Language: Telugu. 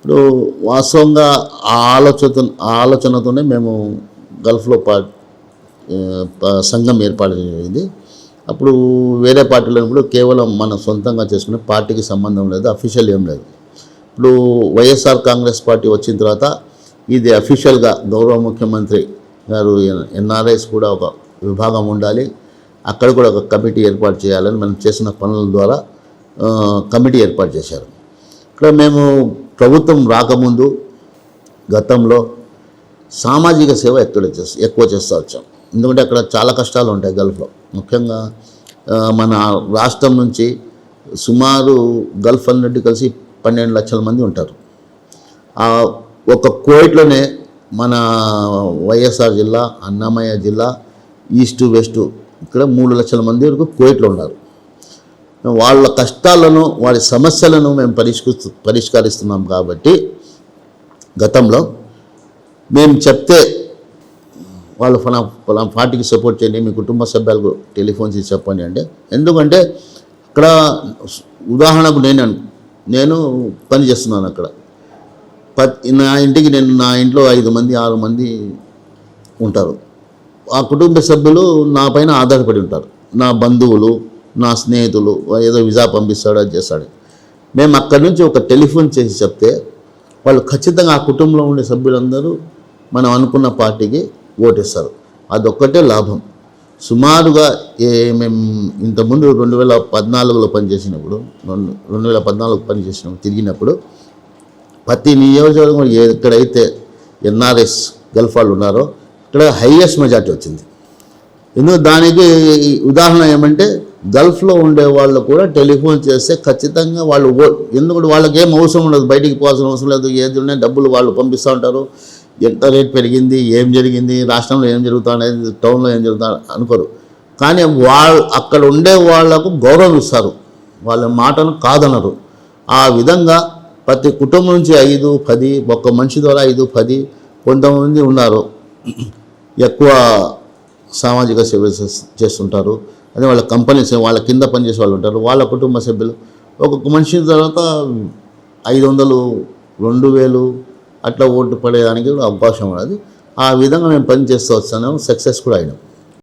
ఇప్పుడు వాస్తవంగా ఆ ఆలోచనతోనే మేము గల్ఫ్లో సంఘం ఏర్పాటు జరిగింది. అప్పుడు వేరే పార్టీలో ఇప్పుడు కేవలం మన సొంతంగా చేసుకునే పార్టీకి సంబంధం లేదు, అఫీషియల్ ఏం లేదు. ఇప్పుడు వైఎస్ఆర్ కాంగ్రెస్ పార్టీ వచ్చిన తర్వాత ఇది అఫీషియల్గా గౌరవ ముఖ్యమంత్రి గారు ఎన్ఆర్ఐస్ కూడా ఒక విభాగం ఉండాలి, అక్కడ కూడా ఒక కమిటీ ఏర్పాటు చేయాలని మనం చేసిన పనుల ద్వారా కమిటీ ఏర్పాటు చేశారు. ఇక్కడ మేము ప్రభుత్వం రాకముందు గతంలో సామాజిక సేవ ఎక్కువ చేస్తూ వచ్చాం. ఎందుకంటే అక్కడ చాలా కష్టాలు ఉంటాయి గల్ఫ్లో. ముఖ్యంగా మన రాష్ట్రం నుంచి సుమారు గల్ఫ్ అన్నిటి కలిసి 12 లక్షల మంది ఉంటారు. ఒక కోవిడ్లోనే మన వైఎస్ఆర్ జిల్లా, అన్నమయ్య జిల్లా, ఈస్టు వెస్టు ఇక్కడ 3 లక్షల మంది వరకు కోవిడ్లో ఉన్నారు. వాళ్ళ కష్టాలను, వారి సమస్యలను మేము పరిష్కరిస్తున్నాం. కాబట్టి గతంలో మేము చెప్తే వాళ్ళు ఫలానా పార్టీకి సపోర్ట్ చేయండి, మీ కుటుంబ సభ్యులకు టెలిఫోన్ చేసి చెప్పండి అంటే, ఎందుకంటే అక్కడ ఉదాహరణకు నేను పని చేస్తున్నాను అక్కడ. నా ఇంట్లో 5 మంది 6 మంది ఉంటారు. ఆ కుటుంబ సభ్యులు నా పైన ఆధారపడి ఉంటారు. నా బంధువులు, నా స్నేహితులు, ఏదో విజా పంపిస్తాడు, అది చేస్తాడు. మేము అక్కడి నుంచి ఒక టెలిఫోన్ చేసి చెప్తే వాళ్ళు ఖచ్చితంగా ఆ కుటుంబంలో ఉండే సభ్యులందరూ మనం అనుకున్న పార్టీకి ఓటేస్తారు. అదొక్కటే లాభం. సుమారుగా మేము ఇంతకుముందు 2014లో పనిచేసినప్పుడు 2014 తిరిగినప్పుడు ప్రతి నియోజకవర్గం ఎక్కడైతే ఎన్ఆర్ఎస్ గల్ఫ్ వాళ్ళు ఉన్నారో ఇక్కడ హైయెస్ట్ మెజార్టీ వచ్చింది. దానికి ఉదాహరణ ఏమంటే గల్ఫ్లో ఉండే వాళ్ళు కూడా టెలిఫోన్ చేస్తే ఖచ్చితంగా వాళ్ళు ఎందుకంటే వాళ్ళకి ఏం అవసరం ఉండదు, బయటికి పోవాల్సిన అవసరం లేదు. ఏది ఉన్నాయి డబ్బులు వాళ్ళు పంపిస్తూ ఉంటారు. ఎంత రేట్ పెరిగింది, ఏం జరిగింది, రాష్ట్రంలో ఏం జరుగుతా అనేది, టౌన్లో ఏం జరుగుతా అనుకోరు. కానీ అక్కడ ఉండే వాళ్లకు గౌరవం ఇస్తారు, వాళ్ళ మాటను కాదనరు. ఆ విధంగా ప్రతి కుటుంబం నుంచి 5, 10, ఒక్క మనిషి ద్వారా 5, 10 కొంతమంది ఉన్నారు ఎక్కువ సామాజిక సేవ చేస్తుంటారు. అదే వాళ్ళ కంపెనీస్, వాళ్ళ కింద పనిచేసే వాళ్ళు ఉంటారు, వాళ్ళ కుటుంబ సభ్యులు. ఒక్కొక్క మనిషి తర్వాత 500, 2000 అట్లా ఓటు పడేదానికి కూడా అవకాశం ఉన్నది. ఆ విధంగా మేము పనిచేస్తూ వచ్చాము, సక్సెస్ కూడా అయినాం.